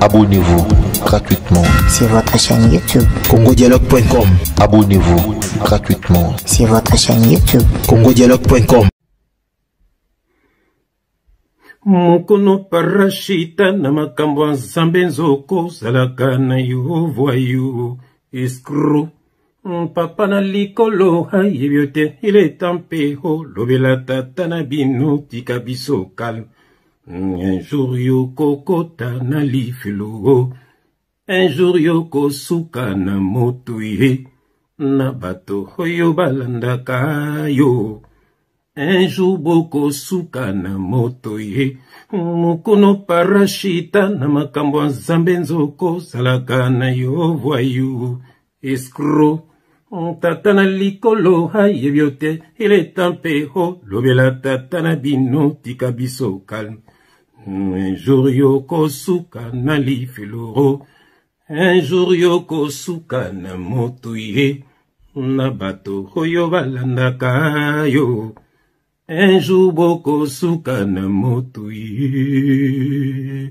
Abonnez-vous gratuitement sur votre chaîne YouTube congodialogue.com. Abonnez-vous gratuitement sur votre chaîne YouTube congodialogue.com. Mukono parashita na makambo ya Nzambe nzoko zalaka na yo voyou escroc. Papa na likolo hayebi te il est tempé ho lobela tata na bino tika biso calme. Un jour yo kokota na lifelo, un jour yo kosuka na moto ye na bato oyo balandaka yo. Un jour boko suka na moto ye mukono parashita na makambo ya Nzambe nzoko salaka na yo voyou escroc. Tata na likolo hayebi te il est tempé ho lobela tata na bino tika biso calme. Un jour yo kosuka na lifelo, un jour yo kosuka na moto ye na bato oyo balandaka yo. Un jour boko suka na moto ye.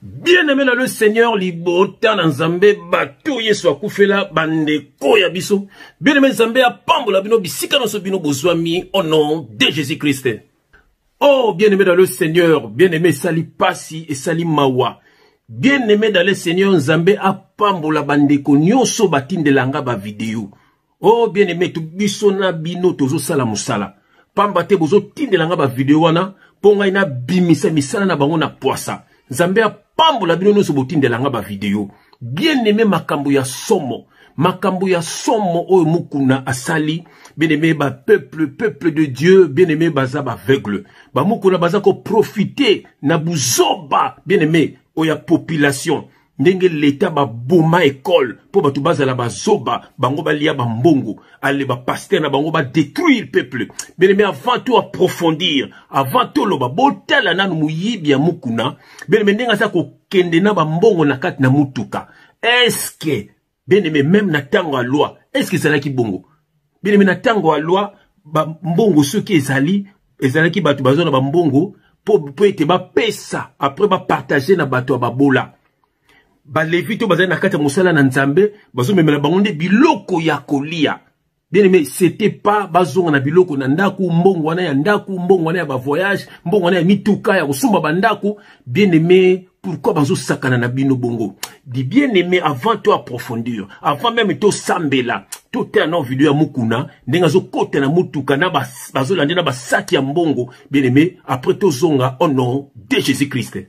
Bien-aimé dans le Seigneur, libota na Nzambe bato yesu akufela bandeko ya biso. Bien-aimé Nzambe apambola bino bisika noso bino bozwami au nom de Jésus-Christ. Oh, bien-aimé dans le Seigneur, bien-aimé sali pasi et sali mawa. Bien-aimé dans le Seigneur, Nzambe apambola bandeko nyonso batindelanga ba vidéo. Oh, bien-aimé, tu bisona bino tozo sala musala. Pamba te bozo tindelanga ba vidéo wana, ponga ina bimisa misala na bango na poasa. Nzambe apambola bino nyonso botindelanga ba vidéo. Bien-aimé makambo ya somo. Makambo ya somo oyo mukuna asali. Bien-aimé ba peuple de Dieu, bien-aimé baza ba aveugle. Ba mukuna baza ko profiter na buzoba, bien-aimé, oya population. Ndenge l'État ba boma école pour batu bazala ba zoba, bango ba lia ba mbongo, ale ba pasteur na bango ba détruire le peuple. Bien-aimé, avant tout approfondir, avant tout loba botala nanu muyibi ya mukuna, bien-aimé ndenga sa ko kende na ba mbongo na kati na mutuka. Est-ce que bien-aimé même na tango a loi, est-ce que ça la ki bongo? Bien-aimé na tango a loi, ba mbongo ceux qui ezali ki batu bazona ba mbongo po ete ba pesa après ba partager na batu ba bola. Ba levito bazali na kati ya musala na Nzambe bazo memela bango nde biloko ya kolia. Bien-aimé, c'était pas bazonga na biloko na ndaku mbongo wana ya ndaku mbongo wana ya ba voyage mbongo wana ya mituka ya kusumba bandaku. Bien-aimé, pourquoi bazo sakana na bino bongo? Di bien-aimé, avant to approfondir, avant même to sambela, to te na vidéo ya mukuna, ndenga zo kote na mutuka na bazo lande na basaki ya mbongo. Bien-aimé, après to zonga au nom de Jésus-Christ.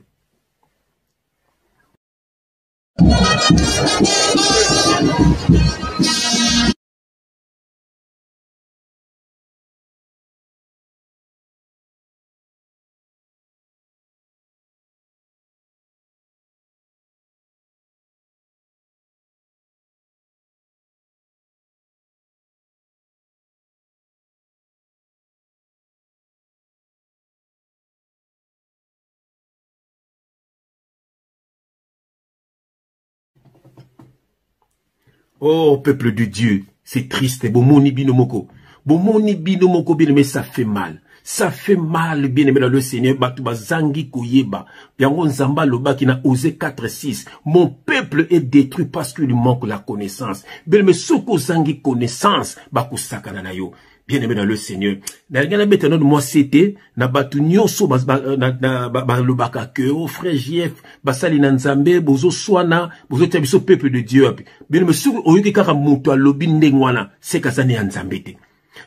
Oh, peuple de Dieu, c'est triste. Bomoni binomoko. Bomoni binomoko, bien aimé, ça fait mal. Ça fait mal, bien aimé, dans le Seigneur. Batuba zangi koyeba. Yangon Nzamba loba qui n'a osé 4-6. Mon peuple est détruit parce qu'il manque la connaissance. Bien aimé, soko zangi connaissance, baku sakana na yo. Bien aimé dans le Seigneur. Na ngana betano de moi c'était na batu nyonso na le baka que frère JF basali na Nzambe bozo swana bozo tabiso peuple de Dieu. Bien aimé sou oyuki kaka muto alobi ndengwana c'est kasane ya Nzambe te.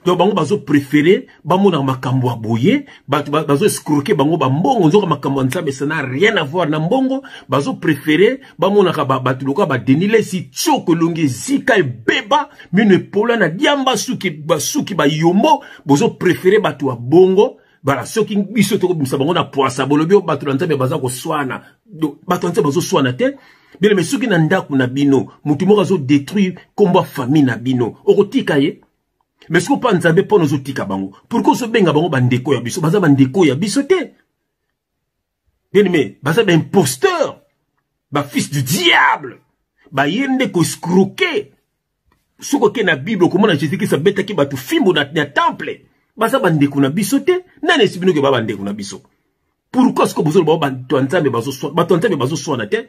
Donc bango bazo préféré bamona makambo aboye bazo escroquer bango ba mbongo nzoka makambo Nzambe ça n'a rien à voir na mbongo bazo préféré bamona ka batu loka ba denile si choko longi zika beba mine pola na diamba suki ba yombo bozo préféré batu wa bongo bala soki biso to ko bimsa bango na poasa bolobi batu Nzambe baza ko swana batu Nzambe bazo swana te. Bien mais soki na ndaku na bino mutu moko azo détruire komba famille na bino okotika ye. Mais ce qu'on pas Nzambe pour nos outils bango. Pourquoi ce benga bango bandeko ya biso, baza bandeko ya biso te. Bien aimé, baza ba imposteur, ba fils du diable, ba yende ko escroquer. Soko ke na Bible comment na Jésus qui sa beta ki batu fimbo na temple. Baza bandeko na biso te, nane sibino ke ba bandeko na biso. Pourquoi est-ce que vous avez bato bazo soana te?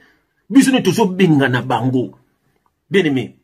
Biso ne tozo benga na bango. Bien-aimé.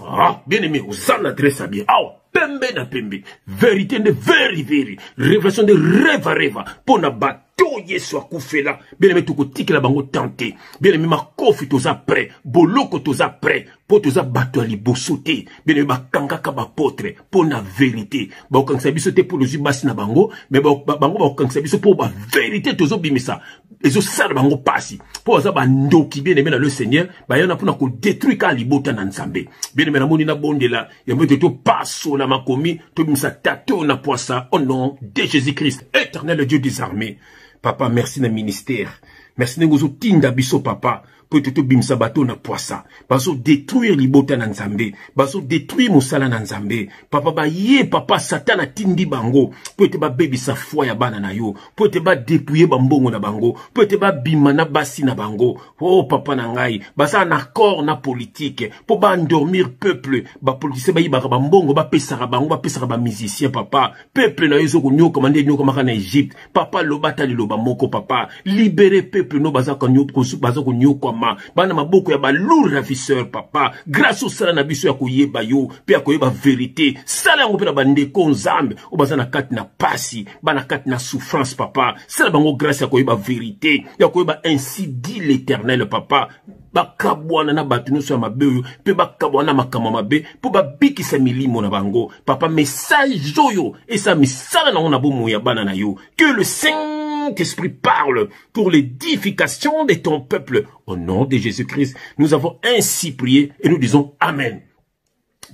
Ah, bien-aimé, vous en adressez bien. Ah, pembe na pembe. Vérité de veri. Révélation de reva. Pona bato yesu akufela. Bien-aimé, toko tiki la bango tante. Bien-aimé, ma kofi toza prêt. Boloko toza prêt. Po toza bato ali bosote. Bien-aimé, ba kangaka ba potre. Pona vérité. Ba okangsa biso te pour le basi na bango. Mais bango ba okangsa biso pour ba vérité tozo bimisa. Ezo sala bango pasi. Po aza ba ndoki bien-aimé na le Seigneur. Ba yana pona ko détruire ka libota na nzambe. Bien-aimé na moni na bondela. Yambo to passo na makomi. To bimisa tato na poisa. Au nom de Jésus-Christ. Éternel Dieu des armées. Papa, merci na ministère. Merci na gozo tinda biso papa. Peut-être bimsa bato na poisa. Baso détruire libota na nzambe. Baso détruire musala na nzambe. Papa ba ye papa satana tindi bango. Peut-être ba baby sa foi ya bana na yo. Peut-être ba dépouiller bambongo na bango. Peut-être ba bimana basi na bango. Oh papa na ngai. Basa na accord na politique. Po ba endormir peuple. Ba politicien ba yibaka bambongo ba pesara bango ba pesara ba musicien papa. Peuple na yezo ko nyo commandé nyo komaka na Egypte. Papa lobata liloba moko papa. Libérer peuple no baza ko nyo ko baza ko nyo ko bana maboko ya ba lourd ravisseur papa grâce au sala na biso ya koyeba yo pe ya koyeba vérité sala yango pe na bandeko nzambe o baza na kati na pasi bana kati na souffrance papa sala bango grâce ya koyeba vérité ya koyeba ainsi dit l'Éternel papa bakabwana na batu nyonso ya mabe oyo pe bakabwana makambo mabe po babikisa milimo na bango papa message oyo esa misala na bomo ya bana na yo que le Saint-Esprit parle pour l'édification de ton peuple. Au nom de Jésus-Christ, nous avons ainsi prié et nous disons Amen.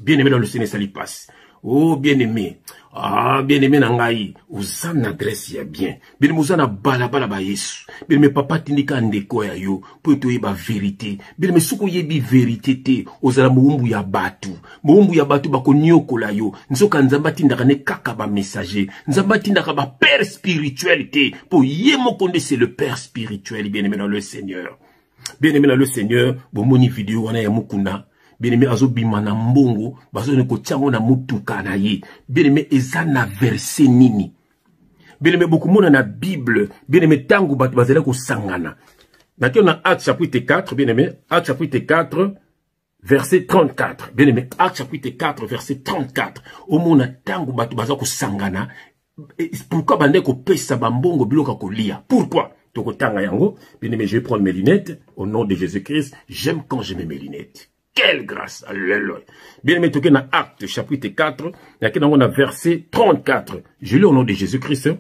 Bien-aimé dans le Seigneur, ça lui passe. Oh, bien-aimé. Ah, bien-aimé nangai. Vous en adresse ya bien. Bien-aimé, vous en a balabala ba yesu. Bien-aimé, papa tindika ndeko ya yo. Pour te yeba vérité. Bien-aimé, suko yebi vérité te. Ozala muumbu ya batu. Muumbu ya batu bako nyoko la yo. Nzoka nzamba tindaka ne kaka ba messager. Nzamba tindaka ba père spirituel te. Pour yemo konde c'est le père spirituel. Bien-aimé dans le Seigneur. Bien-aimé dans le Seigneur. Bomoni vidéo wana ya mukuna. Bien-aimé, azo bimana mbongo, bazo neko tiango na mutuka na ye. Bien-aimé, eza na verset nini. Bien-aimé, beaucoup mona na Bible. Bien-aimé, tangu batu bazela ko sangana. Maintenant, on a Actes chapitre 4, bien-aimé, Actes chapitre 4, verset 34. Bien-aimé, Actes chapitre 4, verset 34. Au mona tangu batu bazela ko sangana. Pourquoi bande ko pesa bambongo biloka ko lia? Pourquoi? Toko tanga yango. Bien-aimé, je vais prendre mes lunettes. Au nom de Jésus-Christ, j'aime quand je mets mes lunettes. Quelle grâce, alléluia. Bien aimé, toqué dans Acte chapitre 4, il y a verset 34. Je lis au nom de Jésus-Christ.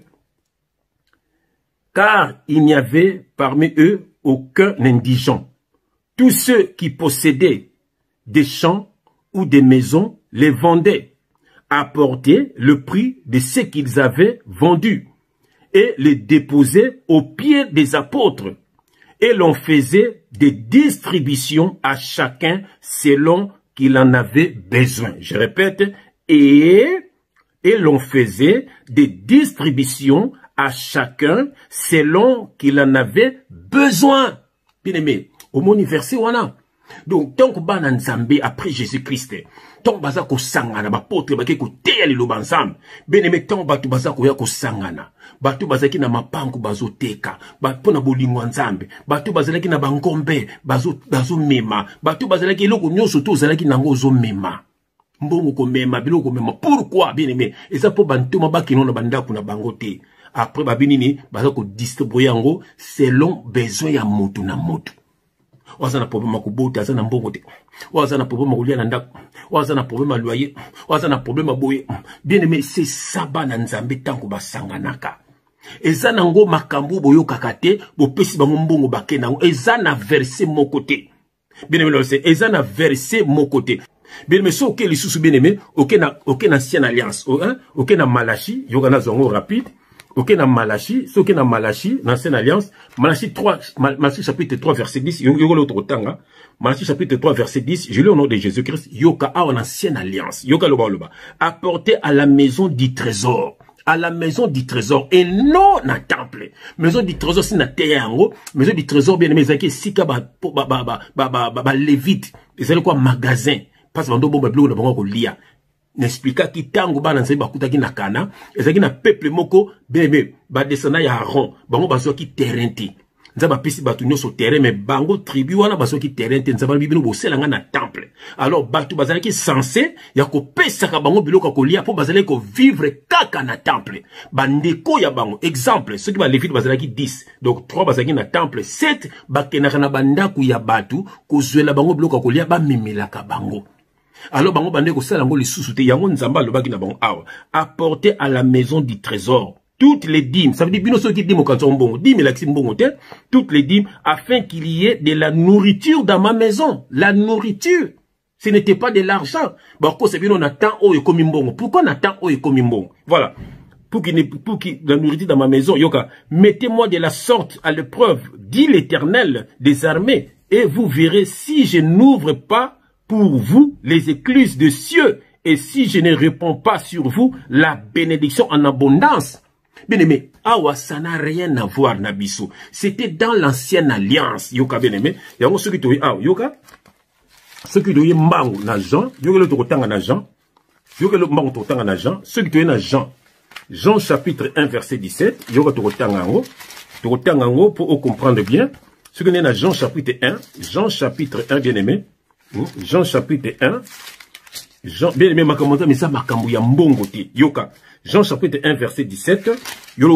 Car il n'y avait parmi eux aucun indigent. Tous ceux qui possédaient des champs ou des maisons les vendaient, apportaient le prix de ce qu'ils avaient vendu et les déposaient aux pieds des apôtres. Et l'on faisait des distributions à chacun selon qu'il en avait besoin. Je répète, et l'on faisait des distributions à chacun selon qu'il en avait besoin. Bien aimé, au mon verset wana. Donc, tant que ban nzambe après Jésus-Christ, tant baza ko sangana, ba potre ba ke ko teya lilo banzambe. Bien aimé, tant batu baza ko ya ko sangana. Batu bazaki na mapangu bazo teka. Batu na bolingo nzambe. Batu bazalaki na bangombe bazo mema. Batu bazalaki eloko nyonso to zalaki nango zo mema. Mbongo ko mema, biloko mema. Pourquoi, bien aimé? Et ça pour bantoma bakino na bandako na bangote. Après babinini baza ko distribuer yango selon besoin ya moto na moto. Wazana problème kubota, wazana mbongo te. Wazana problème kulia na ndako. Wazana problème loyer. Wazana problème boye. Bien aimé, c'est ça ba na nzambe tanko basanganaka. Eza nango makambo boyo kakate, bo pesi bango mbongo bake nango. Eza na verset mon côté. Bien aimé, c'est eza na verset mon côté. Bien aimé, so ke lisusu bien aimé, ok na ancienne alliance, ok na Malachi, yoga na zongo rapide. Ok, na Malachi, ce qui est na Malachi, dans l'ancienne alliance, Malachi 3, Malachi chapitre 3, verset 10, yoga l'autre tanga, Malachi chapitre 3, verset 10, je lis au nom de Jésus-Christ, yoka a en ancienne alliance, yoka loba, apporté à la maison du trésor, à la maison du trésor, et non na temple. Maison du trésor, c'est na terre, maison du trésor, bien aimé, zaki, sika, lévite, ils allaient quoi, magasin, parce que bando bon, bablo, na bango, lia. n'expliqua ki tango bana nzambe bakutaki na Kana ezaki na peuple moko bebe badescendant ya Aaron bango bazwaki terrain te nzambe apesi bato nyonso terrain mais bango tribu wana bazwaki terrain te nzambe bibino boselanga na temple alors bato bazalaki censé ya kopesaka bango biloko kolia po bazalaki ko vivre kaka na temple bandeko ya bango exemple ceux qui ba levite bazalaki 10 donc 3 bazalaki na temple 7 bakenaka na bandaku ya bato kozwela bango biloko kolia bamemelaka bango. Alors, bango bande ko sala ngo lisusu te yango nzamba lobaki na bango awa apporter à la maison du trésor toutes les dîmes, ça veut dire bino soki dîmes quand on bongo dîmes la mbongo te toutes les dîmes afin qu'il y ait de la nourriture dans ma maison. La nourriture, ce n'était pas de l'argent. Bon, quoi c'est bien on attend o ekomi mbongo. Pourquoi on attend o ekomi mbongo? Voilà. Pour qu'il la nourriture dans ma maison, yoka, mettez-moi de la sorte à l'épreuve, dit l'Éternel des armées, et vous verrez si je n'ouvre pas pour vous les écluses de cieux, et si je ne réponds pas sur vous la bénédiction en abondance. Bien aimé, awa, ça n'a rien à voir, Nabiso. C'était dans l'ancienne alliance. Yoka, bien aimé. Yango, ceux qui t'ont ah, yoka. Ceux qui t'ont mbango na Jean. Yoka, le totanga na Jean. Yoka, le mbango totanga na Jean. Ceux qui t'ont na Jean. Jean chapitre 1, verset 17. Yoka, totanga ngo. Totanga ngo pour comprendre bien. Ceux qui t'ont na Jean chapitre 1. Jean chapitre 1, bien aimé. Jean chapitre 1. Jean, bien aimé, ma commentaire, mais ça m'a cambouillé mbongo ti. Yoka. Jean chapitre 1, verset 17. Je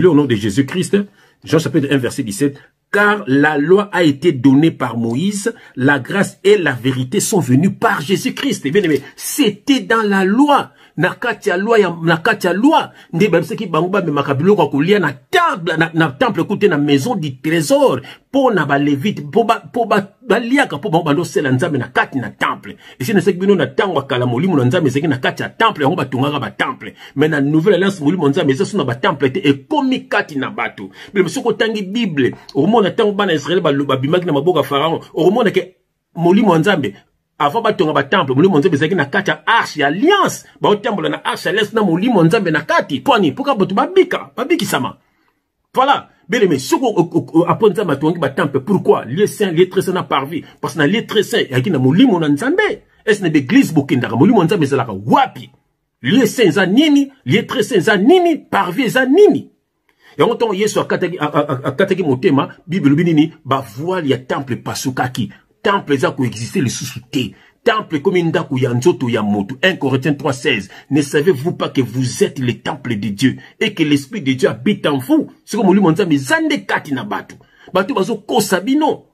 lis au nom de Jésus-Christ. Jean chapitre 1, verset 17. Car la loi a été donnée par Moïse, la grâce et la vérité sont venues par Jésus-Christ. Bien aimé, c'était dans la loi. Nakatia loi, nakatia loi. Nde babse ki banguba me makabilo kwa kulia na temple koute na maison du trésor. Po na ba levite, po ba liaka po banguba ndo sela nzambe na kati na temple. Et si nesek bino na tangwa kala molimo na nzambe seki na kati ya temple, yango ba tungaka ba temple. Mais na nouvelle alliance molimo nzambe ça suna ba temple te e komi kati na bato. Bile msoko tangi Bible, au na tango bana Israël ba bimaki na maboka Pharaon, au ke molimo nzambe avant batonga ba temple molimo nzambe zaki na kati ya arche ya alliance ba otambola na arche alliance na molimo nzambe na kati poni poka boto babiki sama. Voilà, bien aimé, soko après nzambe tongi ba temple pourquoi lieu saint lieu très saint na parvi parce que na lieu très saint yaki na molimo na nzambe est-ce na église bokindaka molimo nzambe zalaka wapi lieu saint za nini lieu très saint za nini parvi za nini. Yango ton Yesu akataki motema Bible binini ba voile ya temple pasukaki temple za ko exister le sous-souté temple comme ndako ya nzoto ya moto. 1 Corinthiens 3:16. Ne savez-vous pas que vous êtes le temple de Dieu et que l'esprit de Dieu habite en vous? C'est comme molimo nzambe zande kati na batu bazo kosa bino.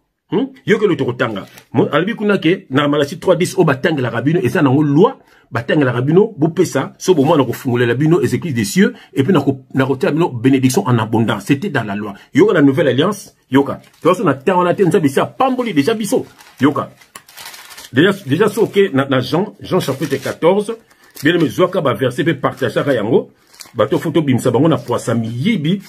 Yoke le tokotanga albi kuna ke na Malachie 3:10 o batanga la rabino et ça na loi batanga la rabino bopesa so bo mwana ko fungola la bino les églises des cieux et puis na kotia bino bénédiction en abondance. C'était dans la loi. Yoka la nouvelle alliance yoka to so na tawana tenza bisa pamboli déjà biso yoka déjà so ke na Jean chapitre 14 bien me zoaka ba verset pe partager ka yango bato photo bimsa bango na poisa miyibi.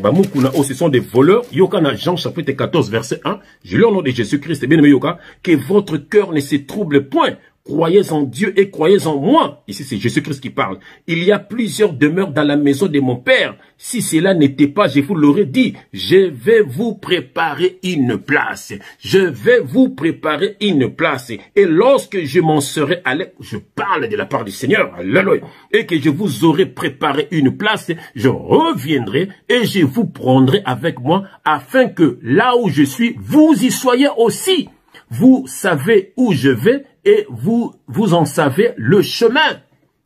Bamukuna, ce sont des voleurs. Yoka na Jean chapitre 14 verset 1. Je lis au nom de Jésus-Christ, bien aimé Yoka, que votre cœur ne se trouble point. Croyez en Dieu et croyez en moi. Ici, c'est Jésus-Christ qui parle. Il y a plusieurs demeures dans la maison de mon Père. Si cela n'était pas, je vous l'aurais dit. Je vais vous préparer une place. Je vais vous préparer une place. Et lorsque je m'en serai allé, je parle de la part du Seigneur, alléluia, et que je vous aurai préparé une place, je reviendrai et je vous prendrai avec moi afin que là où je suis, vous y soyez aussi. Vous savez où je vais et vous en savez le chemin.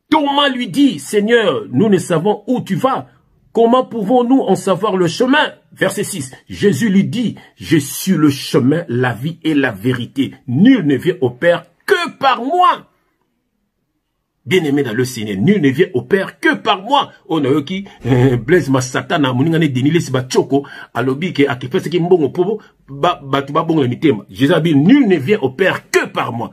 Thomas lui dit, Seigneur, nous ne savons où tu vas. Comment pouvons-nous en savoir le chemin? Verset 6. Jésus lui dit, je suis le chemin, la vie et la vérité. Nul ne vient au Père que par moi. Bien-aimé dans le Seigneur, nul ne vient au Père que par moi. On a qui Blaise Masatana, moningane denile si bachoko, alobi ke akifese ki mbongo pobo, batu ba bongo mitema. Jésus a dit, nul ne vient au Père que par moi.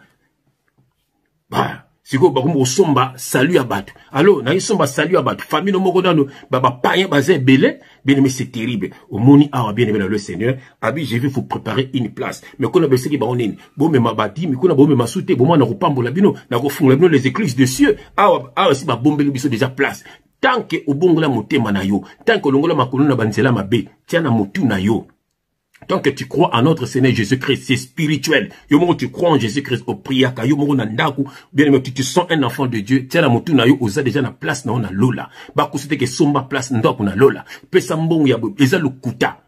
Bah, siko bakumbo somba salut à batu. Alors, na somba salut à batu. Famille no moko dano, baba payen bazé belé. Bien-aimé, c'est terrible. Au moni awa bien-aimé dans le Seigneur, abi je vais vous préparer une place. Mais qu'on a baissé ki ba onene. Bon me mabati, mais qu'on a bon me masouté, bon na ko pambola bino, na ko fungola bino les écluses de cieux. Awa si ba bombeli biso déjà place. Tant que obongola motema na yo, tant que longola makolo na banzela mabe, tia na motu na yo. Tant que tu crois en notre Seigneur Jésus-Christ, c'est spirituel. Yomo, tu crois en Jésus-Christ au priaka, yomo nandaku, bien aimé, tu sens un enfant de Dieu. Tiens la motu na yo, osa déjà na place na ona lola. Ba kusite ke somba place ndoko na lola. Pesa mbongo ya eza lukuta.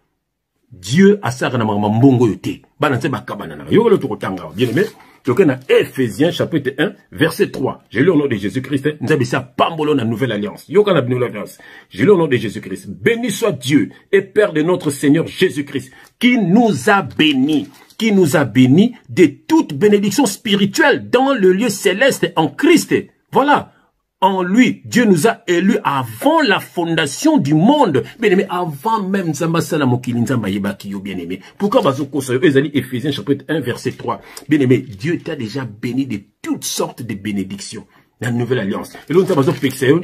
Dieu a sa na mbongo yote. Ba na ba kabana na. Yo le tokotanga, bien aimé. Donc, dans Ephésiens chapitre 1, verset 3. J'ai lu au nom de Jésus-Christ. Nous avons ça pambolo dans la nouvelle alliance. Yoka la nouvelle alliance. J'ai lu au nom de Jésus-Christ. Béni soit Dieu et Père de notre Seigneur Jésus-Christ, qui nous a bénis de toute bénédiction spirituelle dans le lieu céleste en Christ. Voilà. En lui, Dieu nous a élus avant la fondation du monde. Bien-aimé, avant même Zamba Salamokili Nzamba Yebakiyo, bien-aimé. Pourquoi Bazoko Soyo, Ephésiens chapitre 1, verset 3. Bien-aimé, Dieu t'a déjà béni de toutes sortes de bénédictions. La nouvelle alliance. Et l'autre,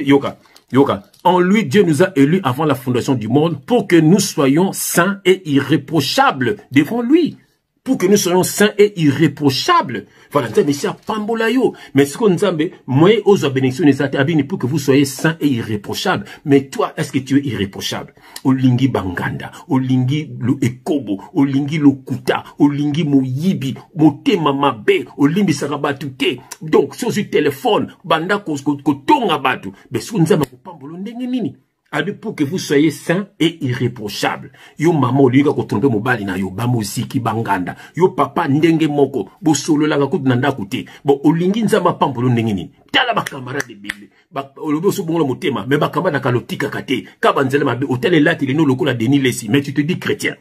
Yoka. En lui, Dieu nous a élus avant la fondation du monde pour que nous soyons saints et irréprochables devant lui. Pour que nous soyons saints et irréprochables. Voilà, mais c'est pambola yo. Mais ce qu'on dit, moi, aux bénédictions, pour que vous soyez saints et irréprochables. Mais toi, est-ce que tu es irréprochable? Olingi banganda, olingi lo ekobo, olingi lo kuta, olingi moyibi, mote mamabe, olimbi sarabatute. Donc, sur ce téléphone, banda kotonga batu. Mais ce qu'on dit, pambola nini. Pour que vous soyez saints et irréprochables. Yo maman oliga ko tromper mobali na yo ba muziki banganda. Yo papa ndenge moko bo solo la ko nanda kuti. Bo olingi nzamba pambolo ndenge nini. Tala ba camarade bébé. Ba olobo so bongo motema mais ba kamada kalotika kate. Ka banzela mabe hôtel là tele no lokola Denis Lessi mais tu te dis chrétien.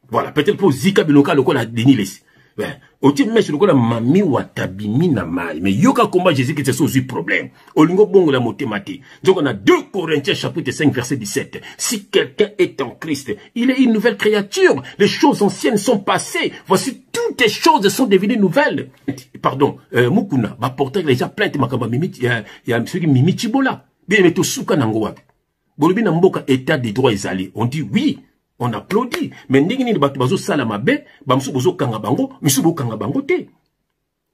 Voilà, peut-être pour zika biloka lokola Denis Lessi. Ouais. Oti mesh lokola mami watabimi na mai. Mais yoka combat Jésus qui c'est aussi problème. Olingo bongo la motémati. Donc on a 2 Corinthiens chapitre 5 verset 17. Si quelqu'un est en Christ, il est une nouvelle créature. Les choses anciennes sont passées. Voici toutes les choses sont devenues nouvelles. Pardon, Mukuna, va porter les gens plainte makamba mimi, il y a monsieur qui mimi Chibola. Bien mais to suka nango wapi. Bolobi na mboka état des droits ezali. On dit oui. On applaudit. Mais ndenge ni batu bazo sala mabe, ba msu bozo kanga bango, msu bo kanga bango te.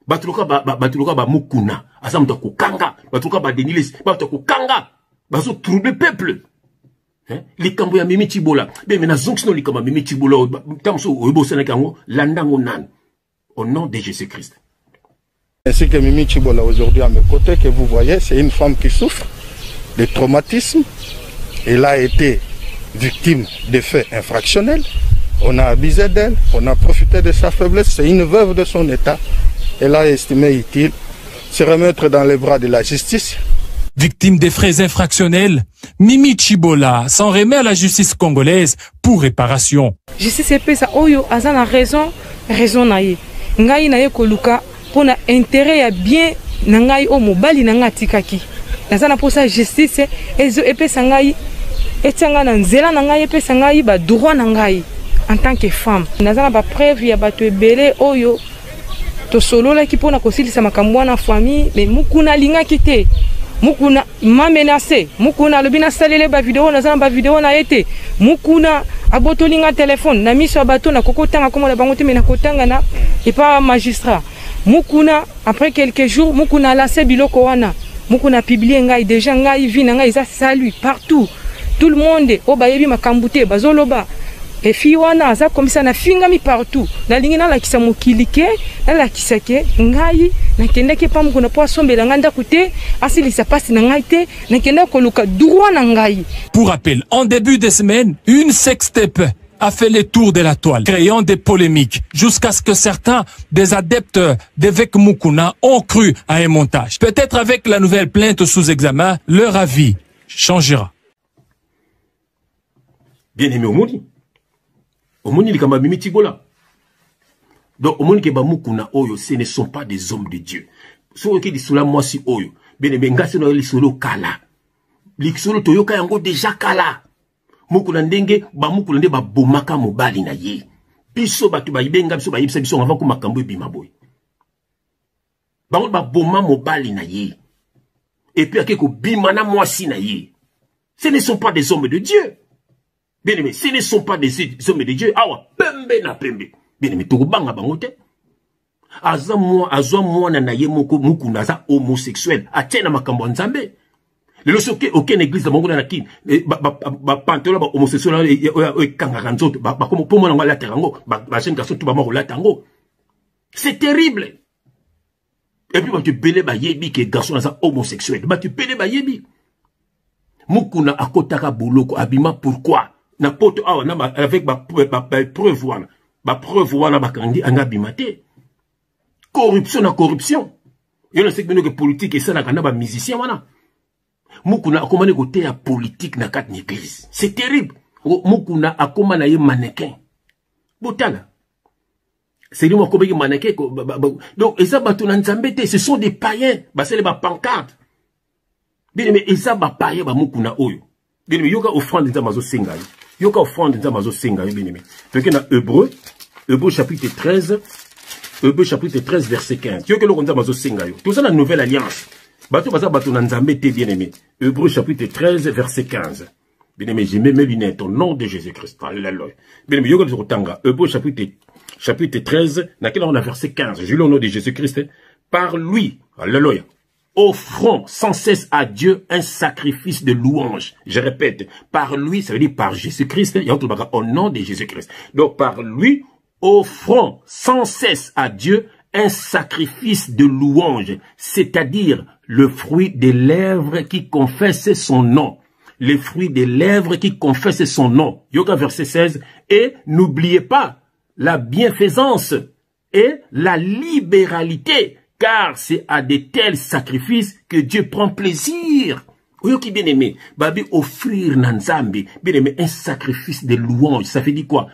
Batuloka ba mukuna, asa mtu kukanga, batuloka ba Denilis, batu kukanga, bazo troubler peuple. Hein? Likambo ya Mimi Chibola. Bien mais na zonksino likamba Mimi Chibola, tamso oibo sana kango landango nan. Au nom de Jésus-Christ. Ainsi que Mimi Chibola aujourd'hui à mes côtés que vous voyez, c'est une femme qui souffre de traumatisme. Elle a été victime de faits infractionnels, on a abusé d'elle, on a profité de sa faiblesse, c'est une veuve de son état. Elle a estimé utile se remettre dans les bras de la justice. Victime des faits infractionnels, Mimi Chibola s'en remet à la justice congolaise pour réparation. Justice epesa oyo azana raison naye. Ngai naye koluka pona intérêt ya bien na ngai o mobali na ngatikaki. Azana posa justice ezo epesa ngai etianga na nzela na ngai epesa ngai ba droit na ngai en tant que femme. Nazana ba preuve ya bato ebele oyo to solola ki pona kosilisa makambo na famille mais mukuna linga kite. Mukuna m'a menacé, mukuna lobina salele ba vidéo nazana ba vidéo na été. Mukuna abotolinga téléphone na miso bato na kokotanga comme la bangote mais na kotanga na et pas magistrat. Mukuna après quelques jours mukuna lancé biloko wana. Mukuna publié ngai déjà ngai vi na ngai za salut partout. Tout le monde au bayebi makambute bazoloba et fiwana za comme ça na fingami partout na lingina la kisa mokilike na la kisake ngai na kende ke pam kuna po sombela nganda kute asili sa passe na ngai te na kende ko luka droit na ngai. Pour rappel, en début de semaine, une sextape a fait le tour de la toile, créant des polémiques, jusqu'à ce que certains des adeptes d'évêque Mukuna ont cru à un montage. Peut-être avec la nouvelle plainte sous examen, leur avis changera. Bien aimé Omoni likamba Mimi Chibola. Donc Omoni ke ba mukuna oyo ce ne sont pas des hommes de Dieu. So ke di sula moi si oyo. Bien aimé ngase no li solo kala. Li solo toyoka yango déjà kala. Mukuna ndenge ba mukuna nde ba bomaka mobali na ye. Biso batu ba ibenga biso ba yibisa biso ngava ko makambo ebima boy. Ba ba boma mobali na ye. Et puis akeko bima na moi si na ye. Ce ne sont pas des hommes de Dieu. Bien aimé, ce ne sont pas des hommes de Dieu. Awa, pembe na pembe. Bien aimé, tukubanga bangote. Azwa mwana na ye moko mukuna za homosexuel. Atena makambo nzambe. Le soke aucune église dans mon na ki ba pantalon ba homosexuel e kangaka nzoto ba comme pour moi la terango ba jeune garçon tout ba mo la tango. C'est terrible. Et puis ba tu belé ba yebi que garçon ça homosexuel. Ba tu belé ba yebi. Mukuna akotaka boloko abima pourquoi? Na poto awa na avec ba preuve wana. Ba preuve wana ba kandi anga bimate. Corruption na corruption. Yo na sait que politique et ça na kana ba musicien wana. Mukuna akomane côté ya politique na kat église. C'est terrible. Mukuna akomana ye mannequin. Botala. C'est lui moi qui mannequin. Donc et ça batuna nzambete, ce sont des païens. Ba c'est les ba pancarte. Bien mais et ça ba païen ba mukuna oyo. Bien mais yoka offrande nzamazo singa. Yoka offrande nzamazo singa bien mais. Donc na Hébreux chapitre 13. Hébreux chapitre 13 verset 15. Yoka lo nzamazo singa yo. Tout ça la nouvelle alliance. Bien-aimé. Hébreux chapitre 13, verset 15. Bien-aimé, j'ai mis mes lunettes au nom de Jésus-Christ. Alléluia. Bien-aimé, Hébreux chapitre 13, on a verset 15. Je lis au nom de Jésus-Christ. Par lui, alléluia, offrons sans cesse à Dieu un sacrifice de louange. Je répète, par lui, ça veut dire par Jésus-Christ. Au nom de Jésus-Christ. Donc, par lui, offrons sans cesse à Dieu un sacrifice de louange, c'est-à-dire le fruit des lèvres qui confessent son nom. Les fruits des lèvres qui confessent son nom. Yoga verset 16. Et n'oubliez pas la bienfaisance et la libéralité, car c'est à de tels sacrifices que Dieu prend plaisir. Oyoki bien aimé, babi offrir nanzambi, bien aimé, un sacrifice de louange. Ça fait dire quoi?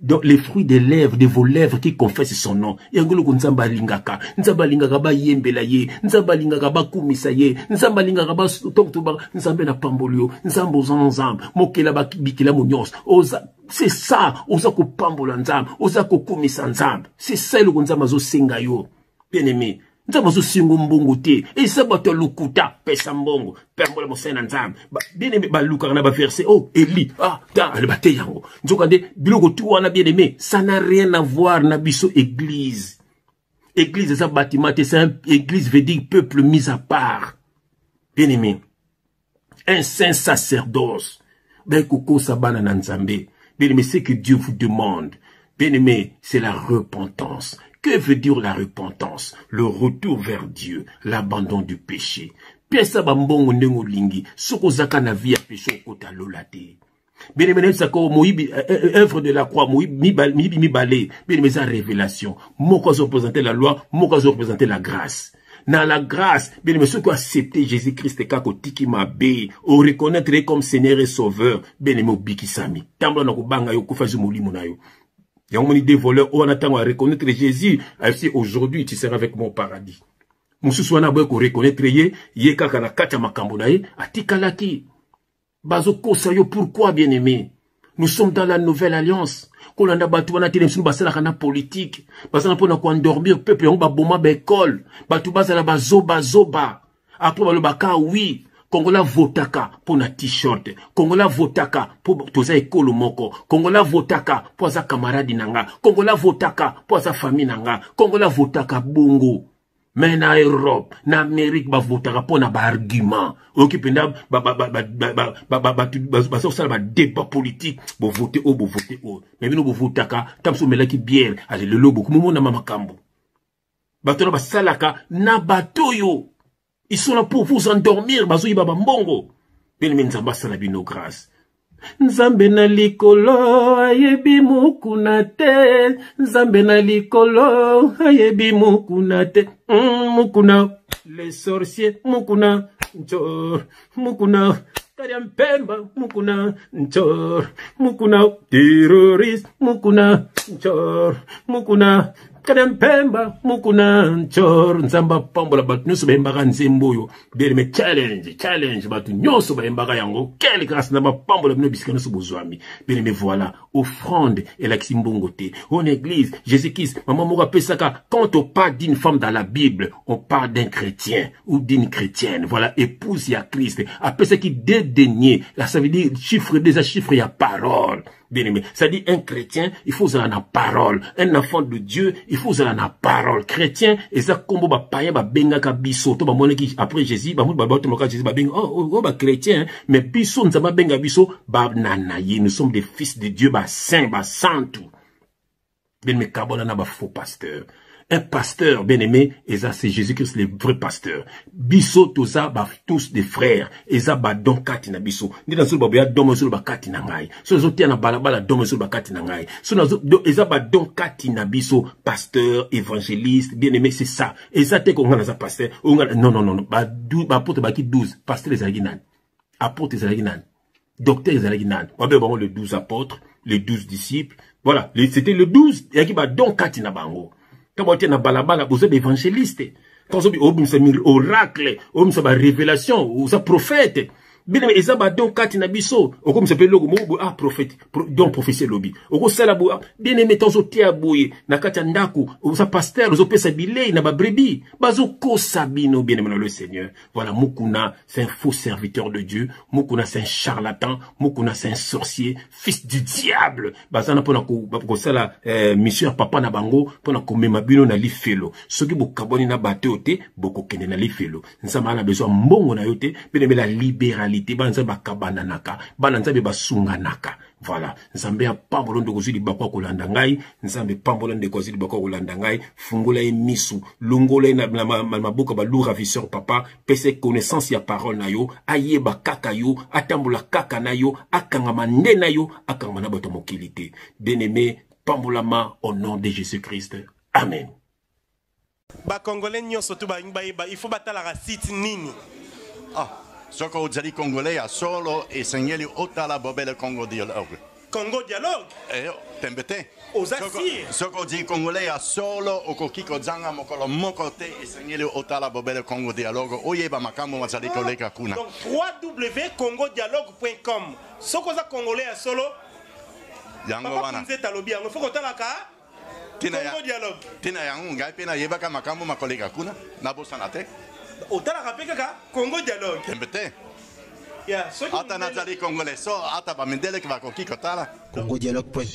Donc les fruits des lèvres, de vos lèvres qui confessent son nom. Yangolo nzamba lingaka, nzamba lingaka ba yembela ye, nzamba lingaka ba kumisa ye, nzamba lingaka ba toktuba, nzambe na pambolio, nzambo zanzam, mokela ba bikila munyos. Oza, c'est ça, oza ko pambola nzam, oza ko kumisa nzam. C'est ça le nzamba zo senga yo. Bien aimé. Nzamba zo singo mbongo te. Et ça bato lukuta pesa mbongo. Pembola mo sena nzam. Bien aimé ba luka na ba verset. Oh, Eli. Ah, ta le bate yango. Nzokande biloko tu wana bien aimé, ça n'a rien à voir na biso église. Église ça bâtiment, c'est un église veut dire peuple mis à part. Bien aimé. Un saint sacerdoce. Ben koko sabana na nzambe. Bien aimé, c'est que Dieu vous demande. Bien aimé, c'est la repentance. Que veut dire la repentance? Le retour vers Dieu, l'abandon du péché. Piesa bambongo ndengo lingi, soko zaka na vie a péché kota lolate. Bien aimé, sako moibi œuvre de la croix, mi balé, bien aimé, sa révélation. Moko zo représenter la loi, moko zo représenter la grâce. Dans la grâce, bien aimé, ceux qui ont accepté Jésus-Christ kako tiki mabe, au reconnaître comme Seigneur et Sauveur, bien aimé, bikisami. Tambla na kubanga yo kufazu mulimo na yo. Il y a des voleurs, on attend à reconnaître Jésus. Ainsi, aujourd'hui, tu seras avec mon paradis. Moussousouana boy ko reconnaître ye kaka na kata makambo na ye, atikalaki. Bazo kosayo, pourquoi bien aimé? Nous sommes dans la nouvelle alliance. Kolanda batu wana tele msunu basala kana politique. Basala pona ko endormir peuple on ba boma ba école. Batu basala ba zoba. Après le baka oui. Kongola votaka pour na t-shirt. Kongola votaka pour toza ekolo moko. Kongola votaka pour sa camarade nanga. Kongola votaka pour sa famille nanga. Kongola votaka bongo. Mais na Europe, na Amérique ba votaka pour na ba argument. Okipenda ba débat politique, bo voter o. Mais bino bo votaka tamso melaki bière, ale le lobo kumo na mama kambo. Batona ba salaka na batoyo. Ils sont là pour vous endormir, bazo ibaba mbongo. Bien nzamba sala bino grâce. Nzambe na likolo ayebi mukuna te. Nzambe na likolo ayebi mukuna te. Mukuna les sorciers, mukuna njor, mukuna kariampemba, mukuna njor, mukuna terroriste, mukuna njor, mukuna Kadempemba, mukuna nchor, nzamba pambola batu nyoso baembaka nzemboyo. Bien challenge, batu nyoso baembaka yango. Quelle grâce nzamba pambola bino bisika nyoso bozwami. Bien mais voilà, offrande et la kimbongote. En église, Jésus-Christ, maman mora pesaka, quand on parle d'une femme dans la Bible, on parle d'un chrétien ou d'une chrétienne. Voilà, épouse ya Christ. Après ce qui dédaigné, là ça veut dire chiffre déjà chiffre ya parole. Bien aimé, ça dit un chrétien, il faut avoir la parole. Un enfant de Dieu, il faut avoir la parole. Chrétien, et ça combo ba païen ba benga ka biso, to ba mona ki après Jésus, ba mou ba to moka Jésus ba benga ba chrétien, mais biso nzamba benga biso ba nanaye, nous sommes des fils de Dieu ba saint ba santu. Bien aimé, kabona na ba faux pasteur. Un pasteur, bien aimé, et ça c'est Jésus-Christ, le vrai pasteur. Biso, tout ça, bah, tous des frères. Et ça, bah, don kati na biso. Ni dans ce babia, don sur ba kati na ngai. So, zo tia na balabala, don sur ba kati na ngai. So, et ça, bah, don kati na biso, pasteur, évangéliste, bien aimé, c'est ça. Et ça, t'es qu'on a ça, pasteur. Non. Bah, apôtre, bah, qui 12. Pasteur, les aliginan. Apôtre, les aliginan. Docteur, les aliginan. On va voir les 12 apôtres, les 12 disciples. Voilà. C'était le 12. Et qui, bah, don kati na bango. Quand vous êtes dans balabala, vous êtes évangéliste. Quand vous êtes oracle, vous êtes révélation, vous êtes prophète. Bien aimé, ils ont donc katina biso. Comme s'appelle le mot prophète, donc prophétie lobby. Au sala bo bien aimé tant sotia boye na katia ndaku, vous êtes pasteur, vous êtes sabile na ba brebis. Bazo ko sabino bien aimé le Seigneur. Voilà, Mukuna, c'est un faux serviteur de Dieu. Mukuna, c'est un charlatan. Mukuna, c'est un sorcier, fils du diable. Bazana pona ko sala mission papa na bango pona ko mema bino na lifelo. Soki bo kaboni na bateote, boko kende na lifelo. Nsama na besoin mbongo na yote, bien aimé la libéralité. Banza bakabananaka, banza be basunganaka. Voilà, nzambe ya pambolo ndo kozili bakwa kolanda ngai, nzambe pambolo ndo kozili bakwa kolanda ngai, fungola emisu, lungola na maboka ba lourd ravisseur papa, pese connaissance ya parole na yo, ayeba kaka yo, atambola kaka na yo, akangama nde na yo, akangama na bato mokilité. Bien-aimé, pambolama au nom de Jésus-Christ. Amen. Ba congolais nyonso tu ba il faut batala la site nini. Ah. Soko ozali congolais à solo et seigneli otala bobele Congo dialogue. Congo dialogue? Tembete. Osasi. Soko ozali congolais à solo okokiko zanga mokolo mokote et seigneli otala bobele Congo dialogue. Oyeba makambo mazali koleka kuna. Donc www.congodialogue.com. Soko za congolais à solo. Yango wana. Nzeta lobi yango foko talaka. Congo dialogue. Tina yango ngai pena yebaka makambo makoleka kuna na bosana te. Otala kapeka Congo dialogue. Tembete. Ya, ata nazali congolais so ata ba mendele ki va kokiko tala. Congodialogue.com